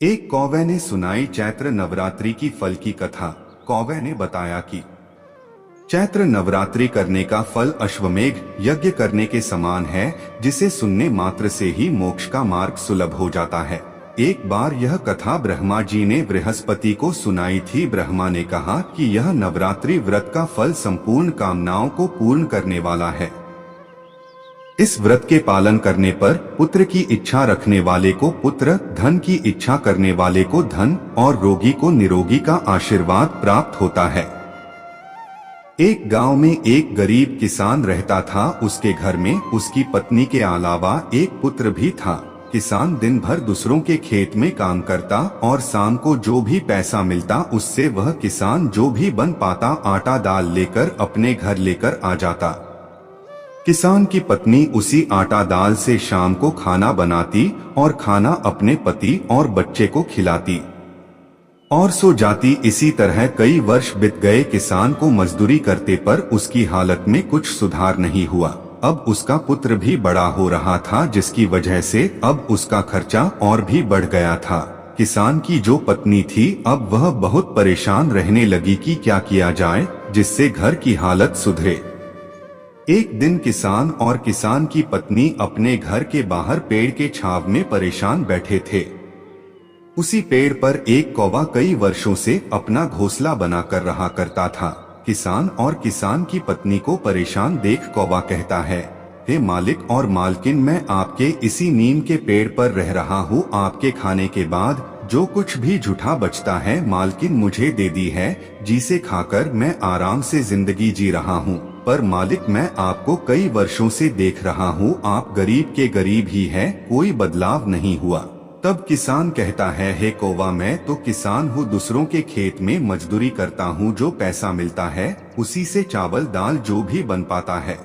एक कौवे ने सुनाई चैत्र नवरात्रि की फल की कथा। कौवे ने बताया कि चैत्र नवरात्रि करने का फल अश्वमेघ यज्ञ करने के समान है, जिसे सुनने मात्र से ही मोक्ष का मार्ग सुलभ हो जाता है। एक बार यह कथा ब्रह्मा जी ने बृहस्पति को सुनाई थी। ब्रह्मा ने कहा कि यह नवरात्रि व्रत का फल संपूर्ण कामनाओं को पूर्ण करने वाला है। इस व्रत के पालन करने पर पुत्र की इच्छा रखने वाले को पुत्र, धन की इच्छा करने वाले को धन और रोगी को निरोगी का आशीर्वाद प्राप्त होता है। एक गांव में एक गरीब किसान रहता था। उसके घर में उसकी पत्नी के अलावा एक पुत्र भी था। किसान दिन भर दूसरों के खेत में काम करता और शाम को जो भी पैसा मिलता उससे वह किसान जो भी बन पाता आटा दाल लेकर अपने घर लेकर आ जाता। किसान की पत्नी उसी आटा दाल से शाम को खाना बनाती और खाना अपने पति और बच्चे को खिलाती और सो जाती। इसी तरह कई वर्ष बीत गए। किसान को मजदूरी करते पर उसकी हालत में कुछ सुधार नहीं हुआ। अब उसका पुत्र भी बड़ा हो रहा था, जिसकी वजह से अब उसका खर्चा और भी बढ़ गया था। किसान की जो पत्नी थी अब वह बहुत परेशान रहने लगी कि क्या किया जाए जिससे घर की हालत सुधरे। एक दिन किसान और किसान की पत्नी अपने घर के बाहर पेड़ के छांव में परेशान बैठे थे। उसी पेड़ पर एक कौवा कई वर्षों से अपना घोंसला बनाकर रहा करता था। किसान और किसान की पत्नी को परेशान देख कौवा कहता है, हे मालिक और मालकिन, मैं आपके इसी नीम के पेड़ पर रह रहा हूँ। आपके खाने के बाद जो कुछ भी जूठा बचता है मालकिन मुझे दे दी है, जिसे खाकर मैं आराम से जिंदगी जी रहा हूँ। पर मालिक, मैं आपको कई वर्षों से देख रहा हूँ, आप गरीब के गरीब ही हैं, कोई बदलाव नहीं हुआ। तब किसान कहता है, हे कौवा, मैं तो किसान हूँ, दूसरों के खेत में मजदूरी करता हूँ। जो पैसा मिलता है उसी से चावल दाल जो भी बन पाता है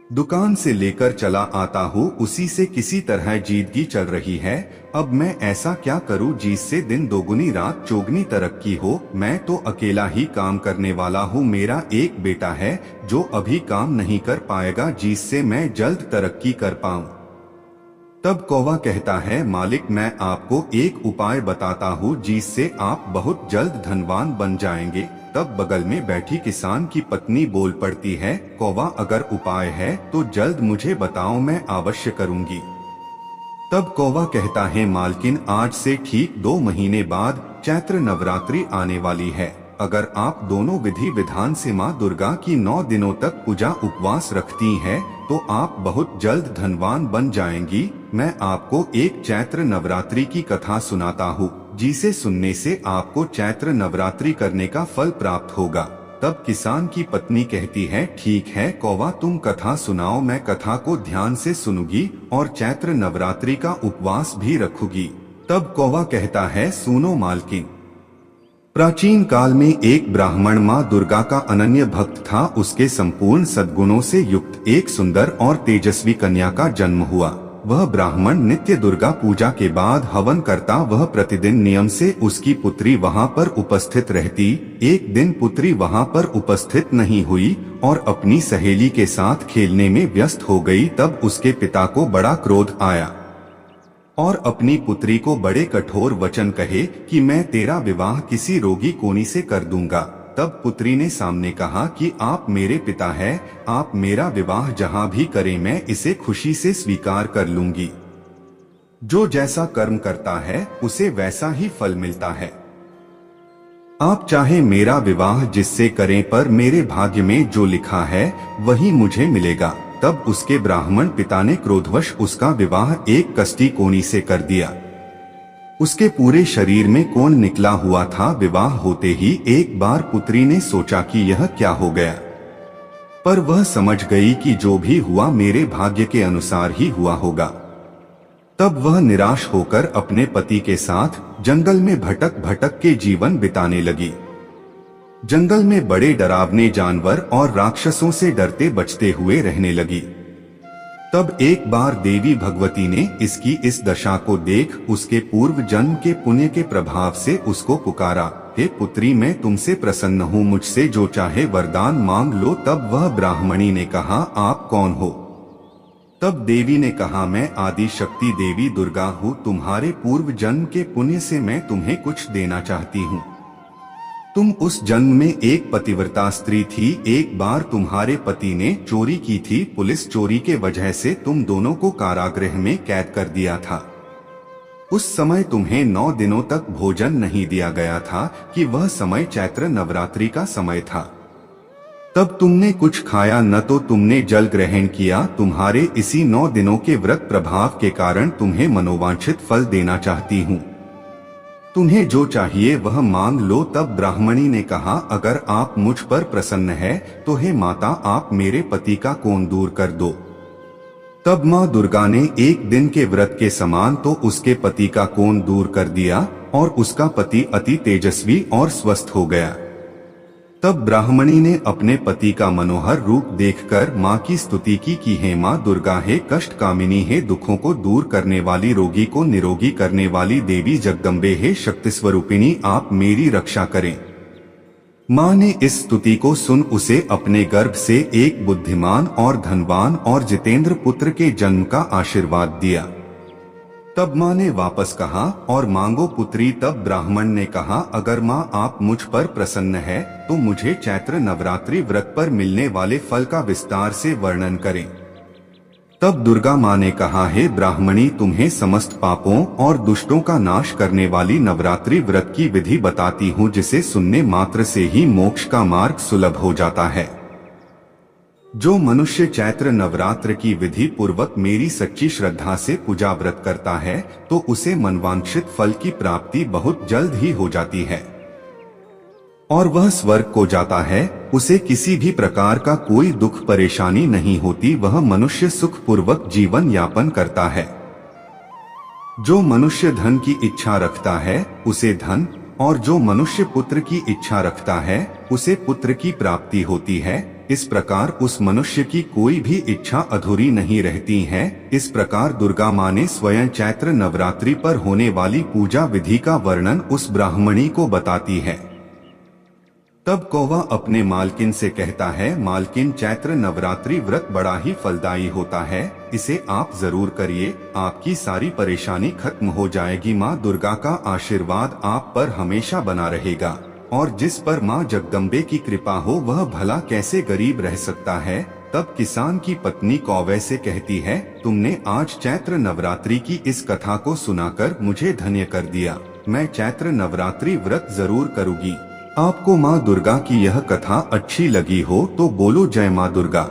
दुकान से लेकर चला आता हूँ, उसी से किसी तरह जिंदगी चल रही है। अब मैं ऐसा क्या करूँ जिससे दिन दोगुनी रात चौगुनी तरक्की हो। मैं तो अकेला ही काम करने वाला हूँ। मेरा एक बेटा है जो अभी काम नहीं कर पाएगा, जिससे मैं जल्द तरक्की कर पाऊँ। तब कौवा कहता है, मालिक, मैं आपको एक उपाय बताता हूँ जिससे आप बहुत जल्द धनवान बन जाएंगे। तब बगल में बैठी किसान की पत्नी बोल पड़ती है, कौवा, अगर उपाय है तो जल्द मुझे बताओ, मैं अवश्य करूंगी। तब कौवा कहता है, मालकिन, आज से ठीक 2 महीने बाद चैत्र नवरात्रि आने वाली है। अगर आप दोनों विधि विधान से माँ दुर्गा की 9 दिनों तक पूजा उपवास रखती हैं, तो आप बहुत जल्द धनवान बन जाएंगी। मैं आपको एक चैत्र नवरात्रि की कथा सुनाता हूँ, जिसे सुनने से आपको चैत्र नवरात्रि करने का फल प्राप्त होगा। तब किसान की पत्नी कहती है, ठीक है कौवा, तुम कथा सुनाओ, मैं कथा को ध्यान से सुनूंगी और चैत्र नवरात्रि का उपवास भी रखूंगी। तब कौवा कहता है, सुनो मालकिन, प्राचीन काल में एक ब्राह्मण माँ दुर्गा का अनन्य भक्त था। उसके संपूर्ण सद्गुणों से युक्त एक सुंदर और तेजस्वी कन्या का जन्म हुआ। वह ब्राह्मण नित्य दुर्गा पूजा के बाद हवन करता। वह प्रतिदिन नियम से उसकी पुत्री वहां पर उपस्थित रहती। एक दिन पुत्री वहां पर उपस्थित नहीं हुई और अपनी सहेली के साथ खेलने में व्यस्त हो गई। तब उसके पिता को बड़ा क्रोध आया और अपनी पुत्री को बड़े कठोर वचन कहे कि मैं तेरा विवाह किसी रोगी कोनी से कर दूंगा। तब पुत्री ने सामने कहा कि आप मेरे पिता हैं, आप मेरा विवाह जहां भी करें मैं इसे खुशी से स्वीकार कर लूंगी। जो जैसा कर्म करता है उसे वैसा ही फल मिलता है। आप चाहे मेरा विवाह जिससे करें, पर मेरे भाग्य में जो लिखा है वही मुझे मिलेगा। तब उसके ब्राह्मण पिता ने क्रोधवश उसका विवाह एक कष्टी कोनी से कर दिया। उसके पूरे शरीर में कोढ़ निकला हुआ था। विवाह होते ही एक बार पुत्री ने सोचा कि यह क्या हो गया, पर वह समझ गई कि जो भी हुआ मेरे भाग्य के अनुसार ही हुआ होगा। तब वह निराश होकर अपने पति के साथ जंगल में भटक भटक के जीवन बिताने लगी। जंगल में बड़े डरावने जानवर और राक्षसों से डरते बचते हुए रहने लगी। तब एक बार देवी भगवती ने इसकी इस दशा को देख उसके पूर्व जन्म के पुण्य के प्रभाव से उसको पुकारा, हे पुत्री, मैं तुमसे प्रसन्न हूँ, मुझसे जो चाहे वरदान मांग लो। तब वह ब्राह्मणी ने कहा, आप कौन हो? तब देवी ने कहा, मैं आदि शक्ति देवी दुर्गा हूँ, तुम्हारे पूर्व जन्म के पुण्य से मैं तुम्हें कुछ देना चाहती हूँ। तुम उस जन्म में एक पतिव्रता स्त्री थी, एक बार तुम्हारे पति ने चोरी की थी, पुलिस चोरी के वजह से तुम दोनों को कारागृह में कैद कर दिया था। उस समय तुम्हें 9 दिनों तक भोजन नहीं दिया गया था कि वह समय चैत्र नवरात्रि का समय था। तब तुमने कुछ खाया न तो तुमने जल ग्रहण किया। तुम्हारे इसी 9 दिनों के व्रत प्रभाव के कारण तुम्हें मनोवांछित फल देना चाहती हूँ। तुम्हें जो चाहिए वह मांग लो। तब ब्राह्मणी ने कहा, अगर आप मुझ पर प्रसन्न है तो हे माता, आप मेरे पति का कोढ़ दूर कर दो। तब माँ दुर्गा ने एक दिन के व्रत के समान तो उसके पति का कोढ़ दूर कर दिया और उसका पति अति तेजस्वी और स्वस्थ हो गया। तब ब्राह्मणी ने अपने पति का मनोहर रूप देखकर माँ की स्तुति की कि हे माँ दुर्गा, हे कष्ट कामिनी, हे दुखों को दूर करने वाली, रोगी को निरोगी करने वाली देवी जगदम्बे, हे शक्ति स्वरूपिणी, आप मेरी रक्षा करें। माँ ने इस स्तुति को सुन उसे अपने गर्भ से एक बुद्धिमान और धनवान और जितेंद्र पुत्र के जन्म का आशीर्वाद दिया। तब माँ ने वापस कहा, और मांगो पुत्री। तब ब्राह्मण ने कहा, अगर माँ आप मुझ पर प्रसन्न है तो मुझे चैत्र नवरात्रि व्रत पर मिलने वाले फल का विस्तार से वर्णन करें। तब दुर्गा माँ ने कहा, हे ब्राह्मणी, तुम्हें समस्त पापों और दुष्टों का नाश करने वाली नवरात्रि व्रत की विधि बताती हूँ, जिसे सुनने मात्र से ही मोक्ष का मार्ग सुलभ हो जाता है। जो मनुष्य चैत्र नवरात्र की विधि पूर्वक मेरी सच्ची श्रद्धा से पूजा व्रत करता है तो उसे मनवांछित फल की प्राप्ति बहुत जल्द ही हो जाती है और वह स्वर्ग को जाता है। उसे किसी भी प्रकार का कोई दुख परेशानी नहीं होती। वह मनुष्य सुख पूर्वक जीवन यापन करता है। जो मनुष्य धन की इच्छा रखता है उसे धन, और जो मनुष्य पुत्र की इच्छा रखता है उसे पुत्र की प्राप्ति होती है। इस प्रकार उस मनुष्य की कोई भी इच्छा अधूरी नहीं रहती है। इस प्रकार दुर्गा माँ ने स्वयं चैत्र नवरात्रि पर होने वाली पूजा विधि का वर्णन उस ब्राह्मणी को बताती है। तब कौवा अपने मालकिन से कहता है, मालकिन, चैत्र नवरात्रि व्रत बड़ा ही फलदायी होता है, इसे आप जरूर करिए, आपकी सारी परेशानी खत्म हो जाएगी। माँ दुर्गा का आशीर्वाद आप पर हमेशा बना रहेगा और जिस पर माँ जगदम्बे की कृपा हो वह भला कैसे गरीब रह सकता है। तब किसान की पत्नी कौवे से कहती है, तुमने आज चैत्र नवरात्रि की इस कथा को सुनाकर मुझे धन्य कर दिया। मैं चैत्र नवरात्रि व्रत जरूर करूंगी। आपको माँ दुर्गा की यह कथा अच्छी लगी हो तो बोलो जय माँ दुर्गा।